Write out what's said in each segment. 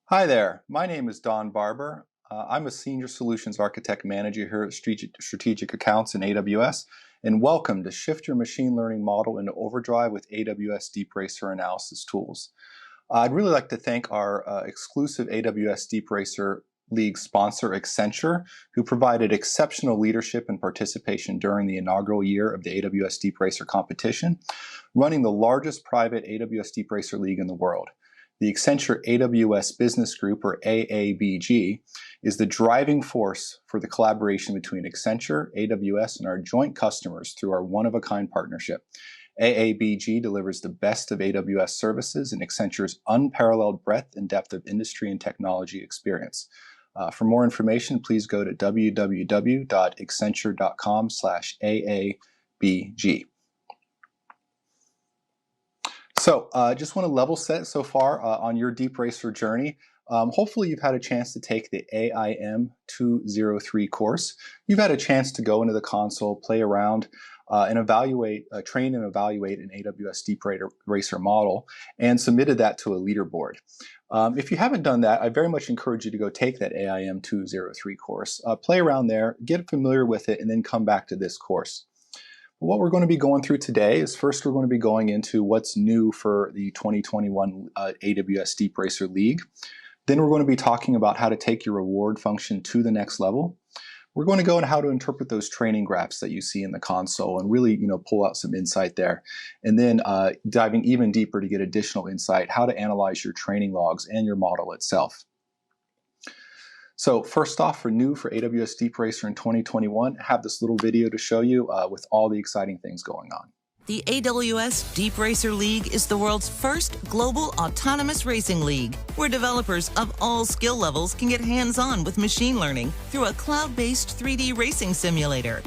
Hi there, my name is Don Barber. I'm a Senior Solutions Architect Manager here at Strategic Accounts in AWS, and welcome to Shift Your Machine Learning Model into Overdrive with AWS Deep Racer Analysis Tools. I'd really like to thank our exclusive AWS Deep Racer League sponsor, Accenture, who provided exceptional leadership and participation during the inaugural year of the AWS Deep Racer competition, running the largest private AWS Deep Racer League in the world. The Accenture AWS Business Group, or AABG, is the driving force for the collaboration between Accenture, AWS, and our joint customers through our one-of-a-kind partnership. AABG delivers the best of AWS services and Accenture's unparalleled breadth and depth of industry and technology experience. For more information, please go to www.accenture.com/AABG. So just want to level set so far on your Deep Racer journey. Hopefully you've had a chance to take the AIM 203 course. You've had a chance to go into the console, play around, and evaluate, train and evaluate an AWS Deep Racer model, and submitted that to a leaderboard. If you haven't done that, I very much encourage you to go take that AIM 203 course, play around there, get familiar with it, and then come back to this course. What we're going to be going through today is first we're going to be going into what's new for the 2021 AWS Deep Racer League. Then we're going to be talking about how to take your reward function to the next level. We're going to go into how to interpret those training graphs that you see in the console and really, pull out some insight there. And then diving even deeper to get additional insight, how to analyze your training logs and your model itself. So first off, for AWS Deep Racer in 2021, I have this little video to show you with all the exciting things going on. The AWS Deep Racer League is the world's first global autonomous racing league, where developers of all skill levels can get hands-on with machine learning through a cloud-based 3D racing simulator.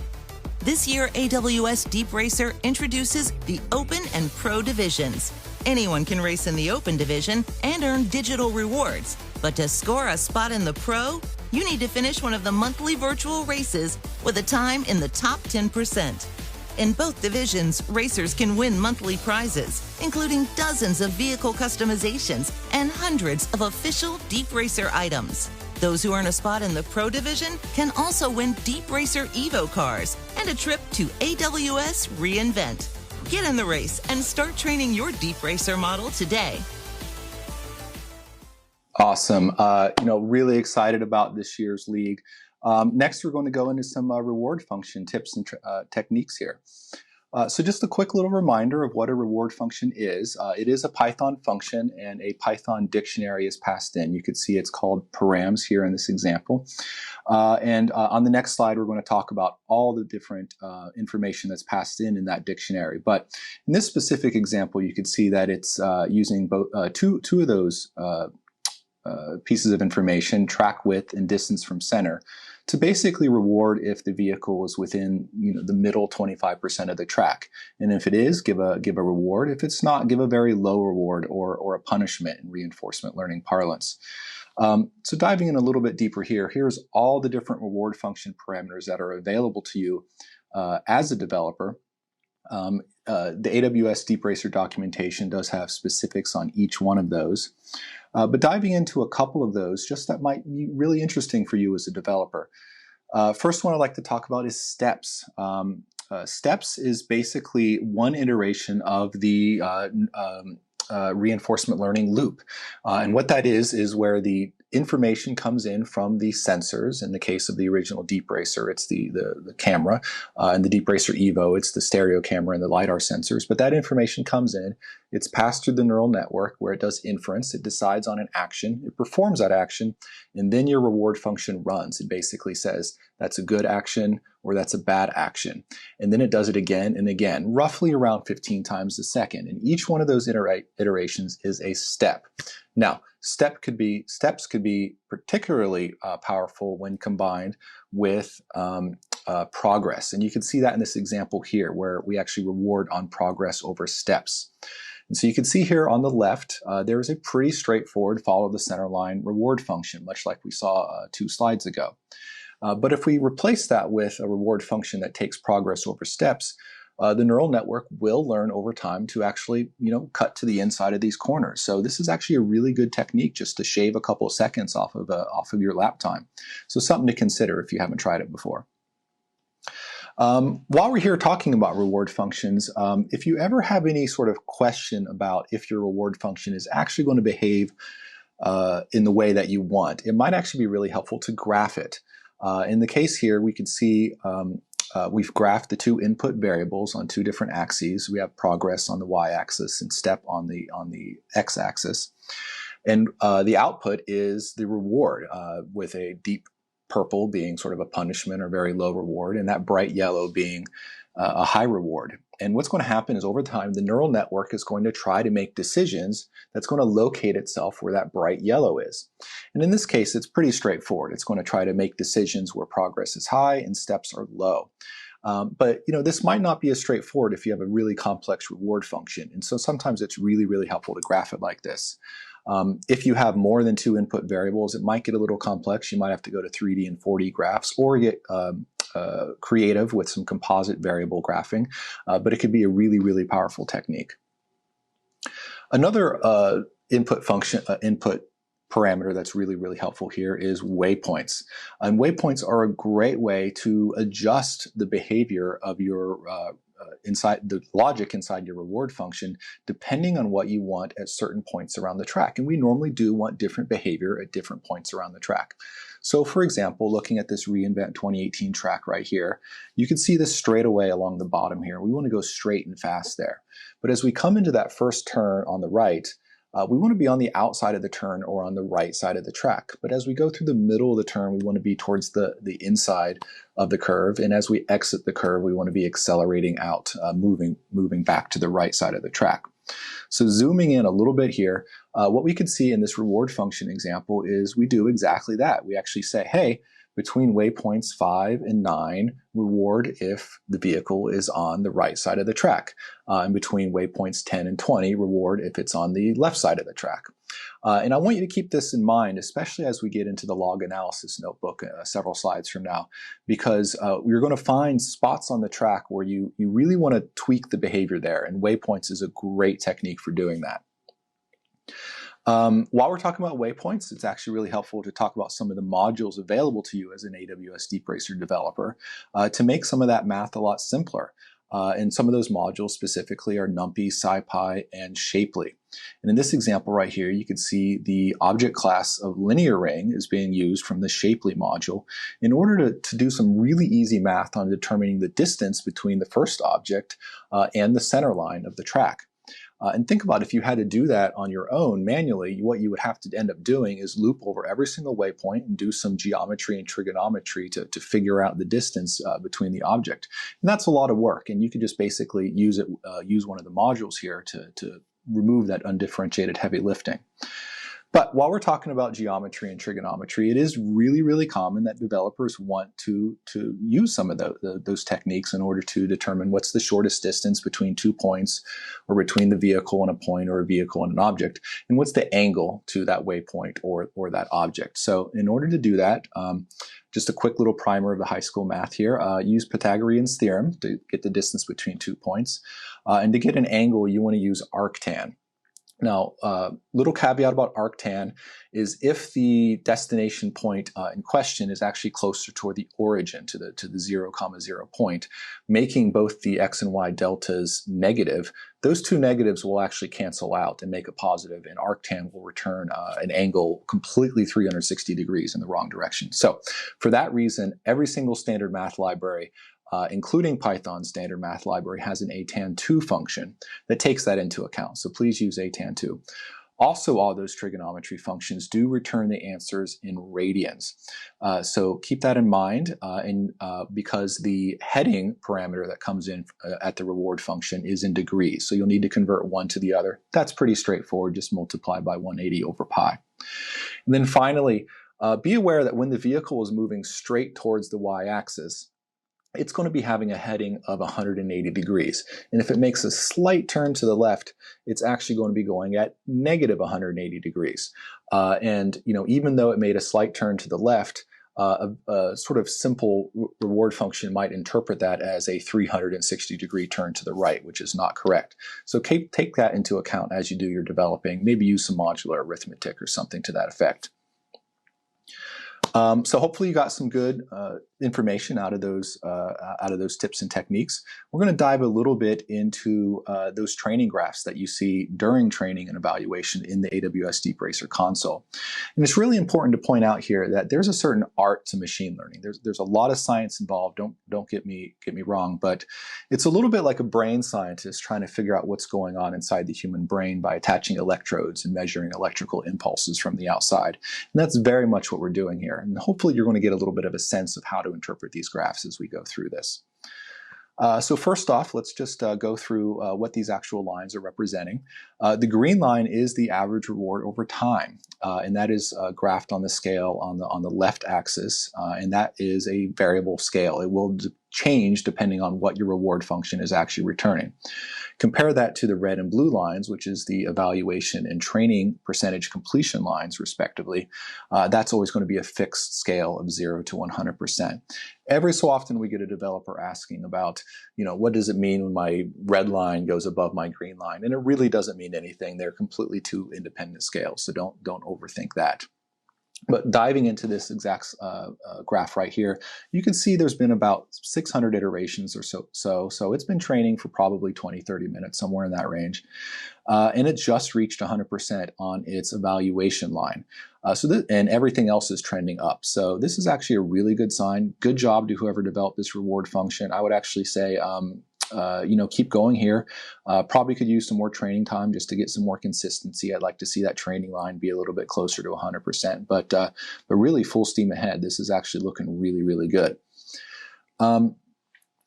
This year, AWS Deep Racer introduces the Open and Pro divisions. Anyone can race in the Open division and earn digital rewards. But to score a spot in the Pro, you need to finish one of the monthly virtual races with a time in the top 10%. In both divisions, racers can win monthly prizes, including dozens of vehicle customizations and hundreds of official Deep Racer items. Those who earn a spot in the Pro division can also win Deep Racer Evo cars and a trip to AWS reInvent. Get in the race and start training your Deep Racer model today. Awesome. Really excited about this year's league. Next, we're going to go into some reward function tips and techniques here. So just a quick little reminder of what a reward function is. It is a Python function, and a Python dictionary is passed in. You can see it's called params here in this example. And on the next slide, we're going to talk about all the different information that's passed in that dictionary. But in this specific example, you can see that it's using both two of those pieces of information, track width and distance from center, to basically reward if the vehicle is within the middle 25% of the track. And if it is, give a reward. If it's not, give a very low reward or a punishment in reinforcement learning parlance. So diving in a little bit deeper here, here's all the different reward function parameters that are available to you as a developer. The AWS Deep Racer documentation does have specifics on each one of those. But diving into a couple of those, just that might be really interesting for you as a developer. First one I'd like to talk about is steps. Steps is basically one iteration of the reinforcement learning loop. And what that is where the information comes in from the sensors. In the case of the original Deep Racer, it's the camera. In the Deep Racer Evo, it's the stereo camera and the LiDAR sensors. But that information comes in, it's passed through the neural network where it does inference, it decides on an action, it performs that action, and then your reward function runs. It basically says that's a good action or that's a bad action. And then it does it again and again, roughly around 15 times a second. And each one of those iterations is a step. Now, steps could be particularly powerful when combined with progress. And you can see that in this example here, where we actually reward on progress over steps. And so you can see here on the left, there is a pretty straightforward follow the center line reward function, much like we saw 2 slides ago. But if we replace that with a reward function that takes progress over steps, the neural network will learn over time to actually, cut to the inside of these corners. So this is actually a really good technique just to shave a couple of seconds off of your lap time. So something to consider if you haven't tried it before. While we're here talking about reward functions, if you ever have any sort of question about if your reward function is actually going to behave in the way that you want, it might actually be really helpful to graph it. In the case here, we can see we've graphed the two input variables on two different axes. We have progress on the y-axis and step on the x-axis. And the output is the reward with a deep purple being sort of a punishment or very low reward, and that bright yellow being a high reward. And what's going to happen is over time, the neural network is going to try to make decisions that's going to locate itself where that bright yellow is. And in this case, it's pretty straightforward. It's going to try to make decisions where progress is high and steps are low. But this might not be as straightforward if you have a really complex reward function. And so sometimes it's really, really helpful to graph it like this. If you have more than two input variables, it might get a little complex. You might have to go to 3D and 4D graphs or get creative with some composite variable graphing, but it could be a really, really powerful technique. Another input parameter that's really, really helpful here is waypoints. And waypoints are a great way to adjust the behavior of your inside the logic inside your reward function, depending on what you want at certain points around the track. And we normally do want different behavior at different points around the track. So for example, looking at this reInvent 2018 track right here, you can see this straight away along the bottom here. We want to go straight and fast there. But as we come into that first turn on the right, we want to be on the outside of the turn or on the right side of the track. But as we go through the middle of the turn, we want to be towards the inside of the curve. And as we exit the curve, we want to be accelerating out, moving back to the right side of the track. So zooming in a little bit here, what we could see in this reward function example is we do exactly that. We actually say, hey, between waypoints 5 and 9, reward if the vehicle is on the right side of the track. And between waypoints 10 and 20, reward if it's on the left side of the track. And I want you to keep this in mind, especially as we get into the log analysis notebook several slides from now, because you're going to find spots on the track where you really want to tweak the behavior there, and waypoints is a great technique for doing that. While we're talking about waypoints, it's actually really helpful to talk about some of the modules available to you as an AWS DeepRacer developer to make some of that math a lot simpler. And some of those modules specifically are NumPy, SciPy, and Shapely. And in this example right here, you can see the object class of linear ring is being used from the Shapely module in order to do some really easy math on determining the distance between the first object and the center line of the track. And think about if you had to do that on your own manually, what you would have to end up doing is loop over every single waypoint and do some geometry and trigonometry to figure out the distance between the object. And that's a lot of work, and you can just basically use one of the modules here to remove that undifferentiated heavy lifting. But while we're talking about geometry and trigonometry, it is really, really common that developers want to use some of those techniques in order to determine what's the shortest distance between 2 points, or between the vehicle and a point, or a vehicle and an object, and what's the angle to that waypoint or that object. So in order to do that, just a quick little primer of the high school math here, use Pythagorean's theorem to get the distance between 2 points. And to get an angle, you want to use arctan. Now, little caveat about arctan is if the destination point in question is actually closer toward the origin, to the 0,0 point, making both the x and y deltas negative, those two negatives will actually cancel out and make a positive, and arctan will return an angle completely 360 degrees in the wrong direction. So for that reason, every single standard math library including Python's standard math library, has an atan2 function that takes that into account. So please use atan2. Also, all those trigonometry functions do return the answers in radians. So keep that in mind, because the heading parameter that comes in at the reward function is in degrees. So you'll need to convert one to the other. That's pretty straightforward. Just multiply by 180 over pi. And then finally, be aware that when the vehicle is moving straight towards the y-axis, it's going to be having a heading of 180 degrees. And if it makes a slight turn to the left, it's actually going to be going at negative 180 degrees. And even though it made a slight turn to the left, a sort of simple reward function might interpret that as a 360-degree turn to the right, which is not correct. So take that into account as you do your developing. Maybe use some modular arithmetic or something to that effect. So hopefully you got some good information out of those tips and techniques. We're going to dive a little bit into those training graphs that you see during training and evaluation in the AWS Deep Racer console. And it's really important to point out here that there's a certain art to machine learning. There's a lot of science involved. Don't get me wrong, but it's a little bit like a brain scientist trying to figure out what's going on inside the human brain by attaching electrodes and measuring electrical impulses from the outside. And that's very much what we're doing here. And hopefully you're going to get a little bit of a sense of how to interpret these graphs as we go through this. So first off, let's just go through what these actual lines are representing. The green line is the average reward over time, and that is graphed on the scale on the left axis, and that is a variable scale. It will change depending on what your reward function is actually returning. Compare that to the red and blue lines, which is the evaluation and training percentage completion lines, respectively. That's always going to be a fixed scale of 0 to 100%. Every so often we get a developer asking about, what does it mean when my red line goes above my green line? And it really doesn't mean anything. They're completely two independent scales, so don't overthink that. But diving into this exact graph right here, you can see there's been about 600 iterations or so it's been training for probably 20, 30 minutes, somewhere in that range. And it just reached 100% on its evaluation line. And everything else is trending up. So this is actually a really good sign. Good job to whoever developed this reward function. I would actually say, keep going here. Probably could use some more training time just to get some more consistency. I'd like to see that training line be a little bit closer to 100%, but really full steam ahead. This is actually looking really, really good.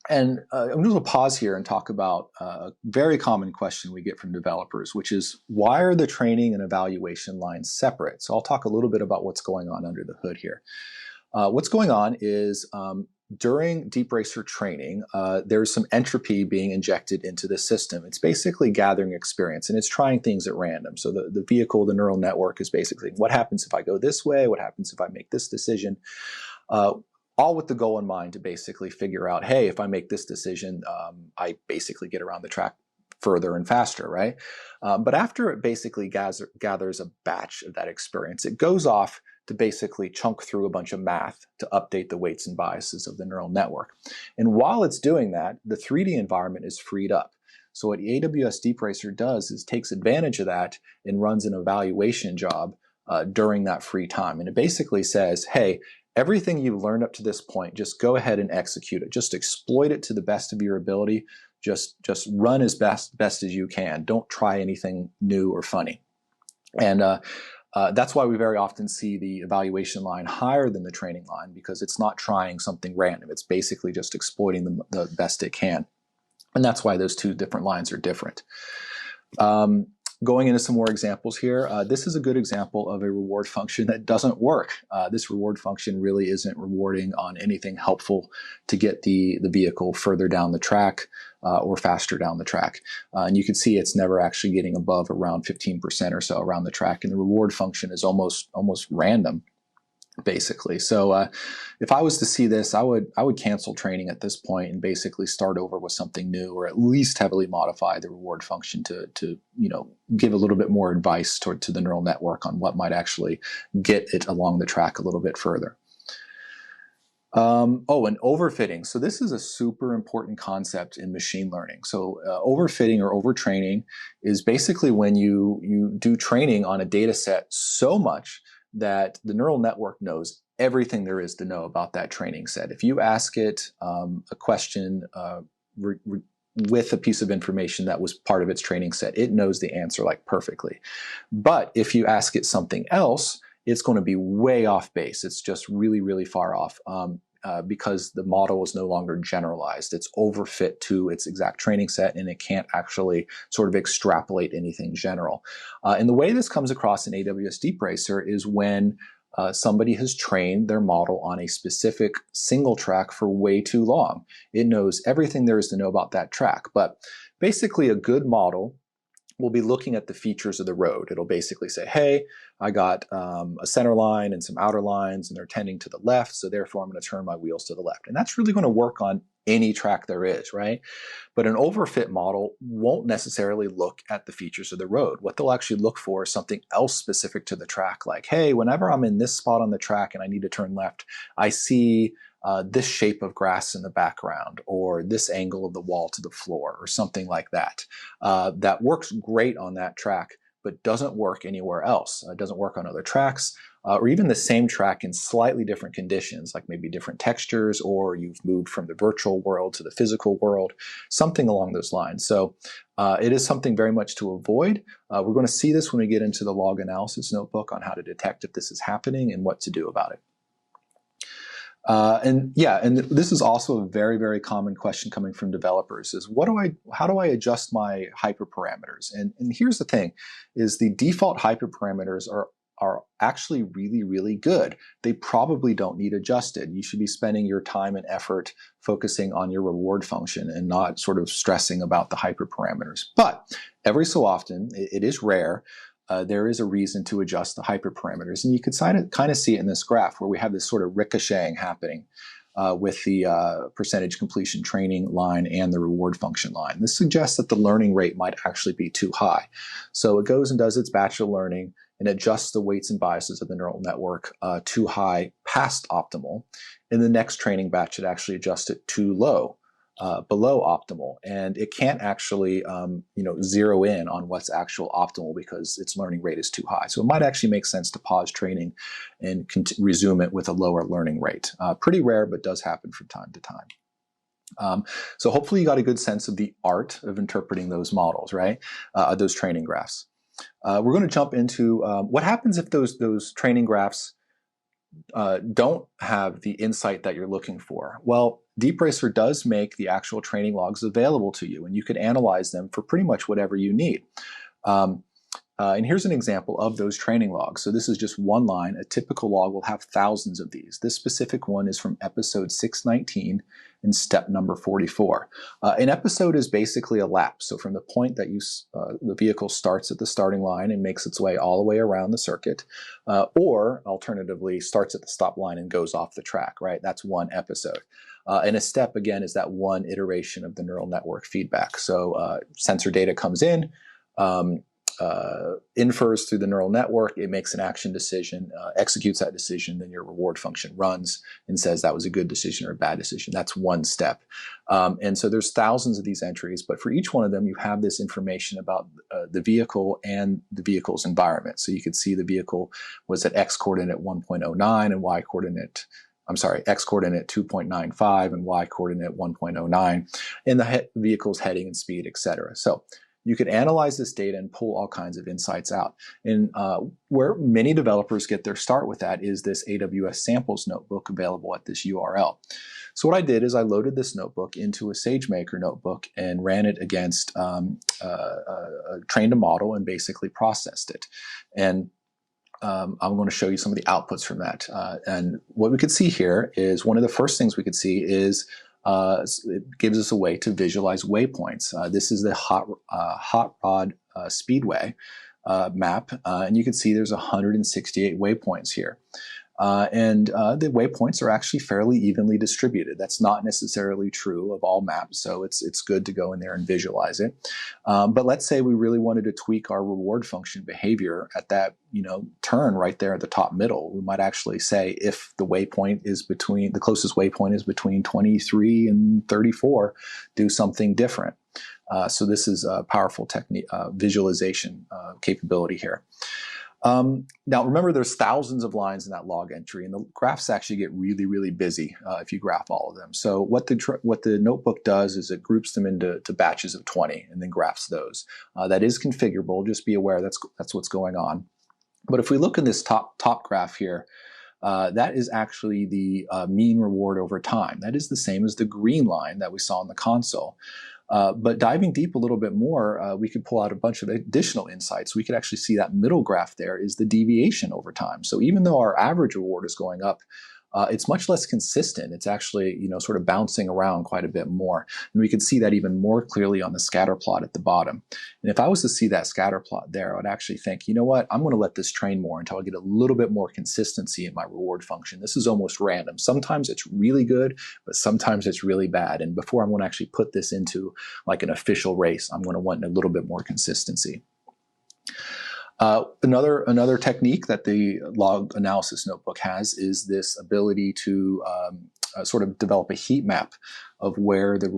And I'm going to pause here and talk about a very common question we get from developers, which is, why are the training and evaluation lines separate? So I'll talk a little bit about what's going on under the hood here. What's going on is during Deep Racer training, there's some entropy being injected into the system. It's basically gathering experience, and it's trying things at random. So the vehicle, the neural network, is basically, what happens if I go this way? What happens if I make this decision? All with the goal in mind to basically figure out, hey, if I make this decision, I basically get around the track further and faster, right? But after it basically gathers a batch of that experience, it goes off to basically chunk through a bunch of math to update the weights and biases of the neural network. And while it's doing that, the 3D environment is freed up. So what AWS Deep Racer does is takes advantage of that and runs an evaluation job during that free time. And it basically says, hey, everything you've learned up to this point, just go ahead and execute it. Just exploit it to the best of your ability. Just run as best as you can. Don't try anything new or funny. And that's why we very often see the evaluation line higher than the training line, because it's not trying something random. It's basically just exploiting the best it can. And that's why those two different lines are different. Going into some more examples here, this is a good example of a reward function that doesn't work. This reward function really isn't rewarding on anything helpful to get the vehicle further down the track or faster down the track. And you can see it's never actually getting above around 15% or so around the track. And the reward function is almost random, basically. So if I was to see this, I would cancel training at this point and basically start over with something new, or at least heavily modify the reward function to give a little bit more advice to the neural network on what might actually get it along the track a little bit further. And overfitting. So this is a super important concept in machine learning. So overfitting or overtraining is basically when you do training on a data set so much that the neural network knows everything there is to know about that training set. If you ask it a question with a piece of information that was part of its training set, it knows the answer like perfectly. But if you ask it something else, it's going to be way off base. It's just really, really far off because the model is no longer generalized. It's overfit to its exact training set, and it can't actually sort of extrapolate anything general. And the way this comes across in AWS Deep Racer is when somebody has trained their model on a specific single track for way too long. It knows everything there is to know about that track. But basically, a good model we'll be looking at the features of the road. It'll basically say, hey, I got a center line and some outer lines, and they're tending to the left, so therefore I'm going to turn my wheels to the left. And that's really going to work on any track there is, right? But an overfit model won't necessarily look at the features of the road. What they'll actually look for is something else specific to the track, like, hey, whenever I'm in this spot on the track and I need to turn left, I see this shape of grass in the background, or this angle of the wall to the floor, or something like that. That works great on that track, but doesn't work anywhere else. It doesn't work on other tracks, or even the same track in slightly different conditions, like maybe different textures, or you've moved from the virtual world to the physical world, something along those lines. So it is something very much to avoid. We're going to see this when we get into the log analysis notebook on how to detect if this is happening and what to do about it. And this is also a very, very common question coming from developers is how do I adjust my hyperparameters? And here's the thing, is the default hyperparameters are actually really, really good. They probably don't need adjusted. You should be spending your time and effort focusing on your reward function and not sort of stressing about the hyperparameters. But every so often, it is rare, there is a reason to adjust the hyperparameters. And you could kind of see it in this graph where we have this sort of ricocheting happening with the percentage completion training line and the reward function line. This suggests that the learning rate might actually be too high. So it goes and does its batch of learning and adjusts the weights and biases of the neural network too high past optimal. In the next training batch, it actually adjusts it too low, below optimal, and it can't actually zero in on what's actual optimal because its learning rate is too high. So it might actually make sense to pause training and resume it with a lower learning rate. Pretty rare, but does happen from time to time. So hopefully you got a good sense of the art of interpreting those models, right? Those training graphs. We're going to jump into what happens if those training graphs don't have the insight that you're looking for. Well, DeepRacer does make the actual training logs available to you, and you can analyze them for pretty much whatever you need. And here's an example of those training logs. So this is just one line. A typical log will have thousands of these. This specific one is from episode 619 in step number 44. An episode is basically a lap. So from the point that the vehicle starts at the starting line and makes its way all the way around the circuit, or alternatively starts at the stop line and goes off the track, right? That's one episode. And a step, again, is that one iteration of the neural network feedback. So sensor data comes in, infers through the neural network, it makes an action decision, executes that decision, then your reward function runs and says that was a good decision or a bad decision. That's one step. And so there's thousands of these entries, but for each one of them, you have this information about the vehicle and the vehicle's environment. So you could see the vehicle was at X coordinate 1.09 and Y coordinate, X coordinate 2.95 and Y coordinate 1.09, and the vehicle's heading and speed, etc. So you could analyze this data and pull all kinds of insights out. And where many developers get their start with that is this AWS samples notebook available at this URL. So what I did is I loaded this notebook into a SageMaker notebook and ran it against trained a model and basically processed it. And I'm going to show you some of the outputs from that. And what we could see here is one of the first things we could see is it gives us a way to visualize waypoints. This is the Hot Rod Speedway map, and you can see there's 168 waypoints here. And the waypoints are actually fairly evenly distributed. That's not necessarily true of all maps, so it's good to go in there and visualize it. But let's say we really wanted to tweak our reward function behavior at that turn right there at the top middle. We might actually say if the waypoint is the closest waypoint is between 23 and 34, do something different. So this is a powerful technique, visualization capability here. Now remember, there's thousands of lines in that log entry, and the graphs actually get really, really busy if you graph all of them. So what the notebook does is it groups them into batches of 20 and then graphs those. That is configurable. Just be aware that's what's going on. But if we look in this top graph here, that is actually the mean reward over time. That is the same as the green line that we saw in the console. But diving deep a little bit more, we could pull out a bunch of additional insights. We could actually see that middle graph there is the deviation over time. So even though our average reward is going up it's much less consistent. It's actually, sort of bouncing around quite a bit more. And we can see that even more clearly on the scatter plot at the bottom. And if I was to see that scatter plot there, I would actually think, you know what, I'm going to let this train more until I get a little bit more consistency in my reward function. This is almost random. Sometimes it's really good, but sometimes it's really bad. And before I'm going to actually put this into like an official race, I'm going to want a little bit more consistency. Another technique that the log analysis notebook has is this ability to sort of develop a heat map of where the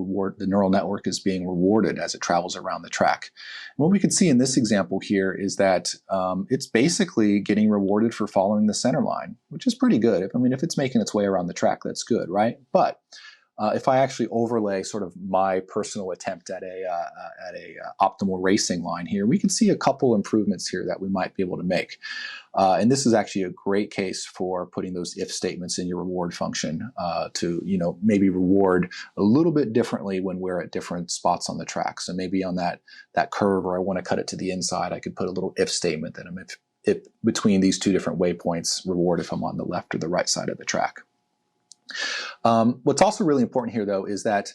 neural network is being rewarded as it travels around the track. And what we can see in this example here is that it's basically getting rewarded for following the center line, which is pretty good. If it's making its way around the track, that's good, right? But if I actually overlay sort of my personal attempt at a optimal racing line here, we can see a couple improvements here that we might be able to make. And this is actually a great case for putting those if statements in your reward function to maybe reward a little bit differently when we're at different spots on the track. So maybe on that curve where I want to cut it to the inside, I could put a little if statement that I'm if between these two different waypoints reward if I'm on the left or the right side of the track. What's also really important here, though, is that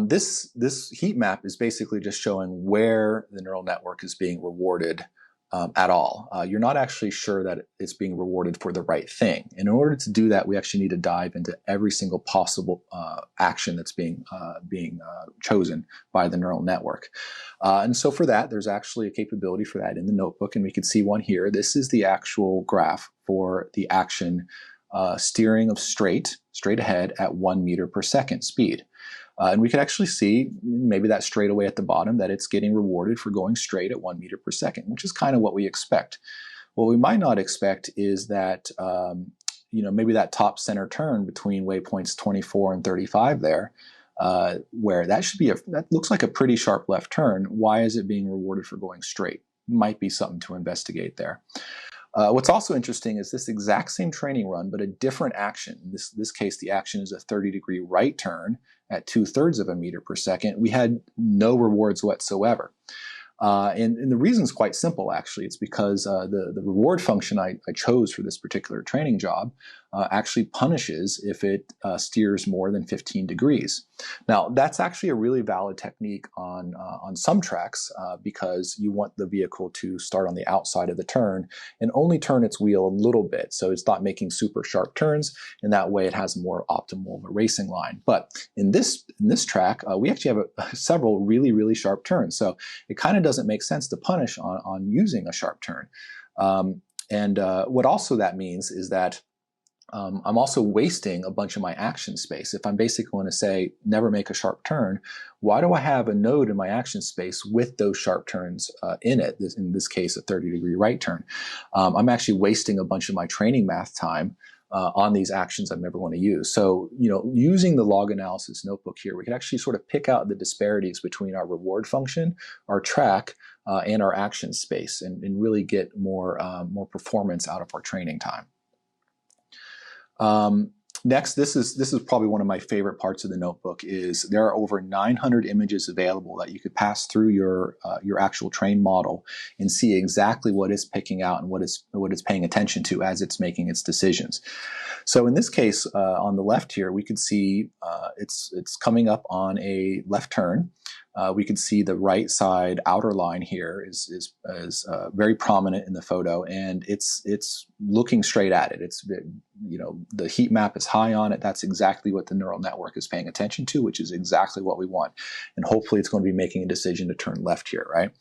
this heat map is basically just showing where the neural network is being rewarded at all. You're not actually sure that it's being rewarded for the right thing. And in order to do that, we actually need to dive into every single possible action that's being chosen by the neural network. And so for that, there's actually a capability for that in the notebook, and we can see one here. This is the actual graph for the action steering of straight ahead at 1 meter per second speed. And we could actually see maybe that straightaway at the bottom that it's getting rewarded for going straight at 1 meter per second, which is kind of what we expect. What we might not expect is that maybe that top center turn between waypoints 24 and 35 there, where that looks like a pretty sharp left turn. Why is it being rewarded for going straight? Might be something to investigate there. What's also interesting is this exact same training run, but a different action. In this case, the action is a 30-degree right turn at 2/3 of a meter per second. We had no rewards whatsoever. And the reason is quite simple, actually. It's because the reward function I chose for this particular training job actually punishes if it steers more than 15 degrees. Now, that's actually a really valid technique on some tracks because you want the vehicle to start on the outside of the turn and only turn its wheel a little bit. So it's not making super sharp turns, and that way it has a more optimal of a racing line. But in this track, we actually have several really, really sharp turns. So it kind of doesn't make sense to punish on using a sharp turn. What also that means is that I'm also wasting a bunch of my action space. If I'm basically going to say, never make a sharp turn, why do I have a node in my action space with those sharp turns in it? In this case, a 30-degree right turn. I'm actually wasting a bunch of my training math time on these actions I'm never going to use. So, using the log analysis notebook here, we can actually sort of pick out the disparities between our reward function, our track, and our action space, and really get more performance out of our training time. Next, this is probably one of my favorite parts of the notebook. Is there are over 900 images available that you could pass through your actual trained model and see exactly what it's picking out and what it's paying attention to as it's making its decisions. So in this case, on the left here, we could see it's coming up on a left turn. We could see the right side outer line here is very prominent in the photo, and it's looking straight at it. It's the heat map is high on it. That's exactly what the neural network is paying attention to, which is exactly what we want. And hopefully, it's going to be making a decision to turn left here, right?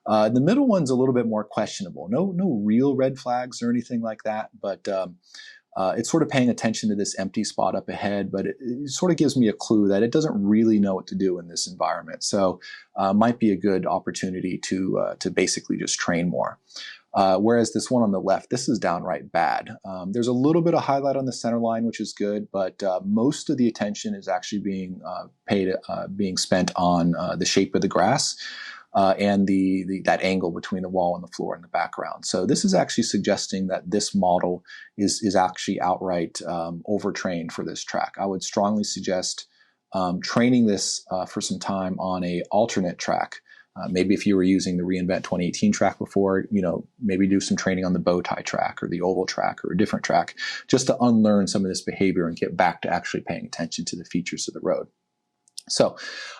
The middle one's a little bit more questionable. No real red flags or anything like that, but it's sort of paying attention to this empty spot up ahead, but it sort of gives me a clue that it doesn't really know what to do in this environment. So might be a good opportunity to basically just train more. Whereas this one on the left, this is downright bad. There's a little bit of highlight on the center line, which is good, but most of the attention is actually being spent on the shape of the grass. And that angle between the wall and the floor in the background. So this is actually suggesting that this model is actually outright overtrained for this track. I would strongly suggest training this for some time on a alternate track Maybe if you were using the reInvent 2018 track before, maybe do some training on the bow tie track or the oval track or a different track, just to unlearn some of this behavior and get back to actually paying attention to the features of the road. So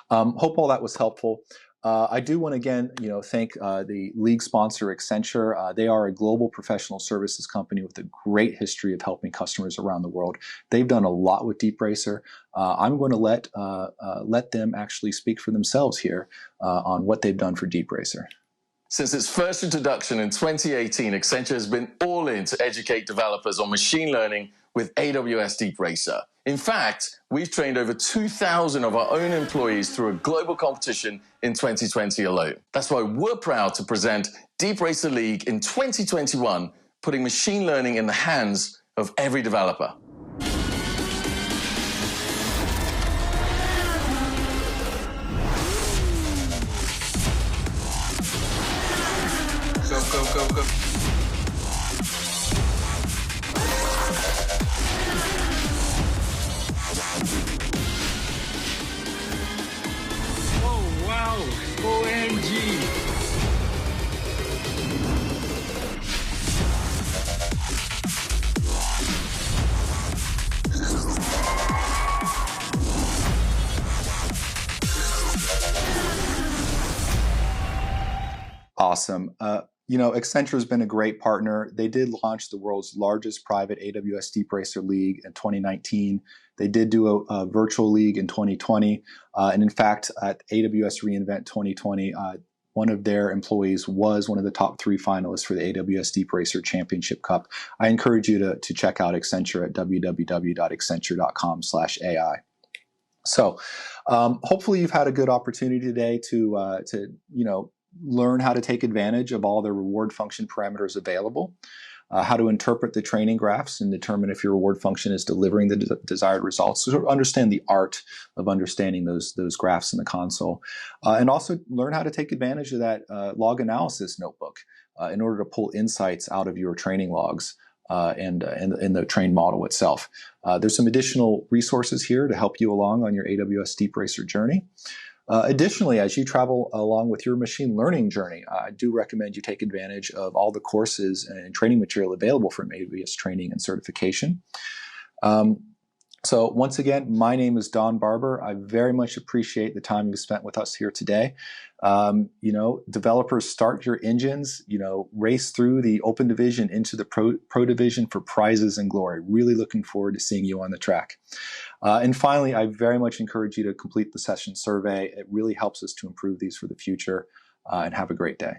hope all that was helpful. I do want to again, thank the league sponsor Accenture. They are a global professional services company with a great history of helping customers around the world. They've done a lot with Deep Racer. I'm going to let them actually speak for themselves here on what they've done for Deep Racer. Since its first introduction in 2018, Accenture has been all in to educate developers on machine learning with AWS Deep Racer. In fact, we've trained over 2,000 of our own employees through a global competition in 2020 alone. That's why we're proud to present Deep Racer League in 2021, putting machine learning in the hands of every developer. Go. Oh, wow. OMG. Awesome. Accenture has been a great partner. They did launch the world's largest private AWS Deep Racer League in 2019. They did do a virtual league in 2020. And in fact, at AWS reInvent 2020, one of their employees was one of the top 3 finalists for the AWS Deep Racer Championship Cup. I encourage you to check out Accenture at www.accenture.com/AI. So hopefully you've had a good opportunity today to learn how to take advantage of all the reward function parameters available, how to interpret the training graphs and determine if your reward function is delivering the desired results. So understand the art of understanding those graphs in the console, and also learn how to take advantage of that log analysis notebook in order to pull insights out of your training logs and the trained model itself. There's some additional resources here to help you along on your AWS Deep Racer journey. Additionally, as you travel along with your machine learning journey, I do recommend you take advantage of all the courses and training material available from AWS Training and Certification. So once again, my name is Don Barber. I very much appreciate the time you spent with us here today. Developers, start your engines, race through the open division into the pro division for prizes and glory. Really looking forward to seeing you on the track. And finally, I very much encourage you to complete the session survey. It really helps us to improve these for the future, and have a great day.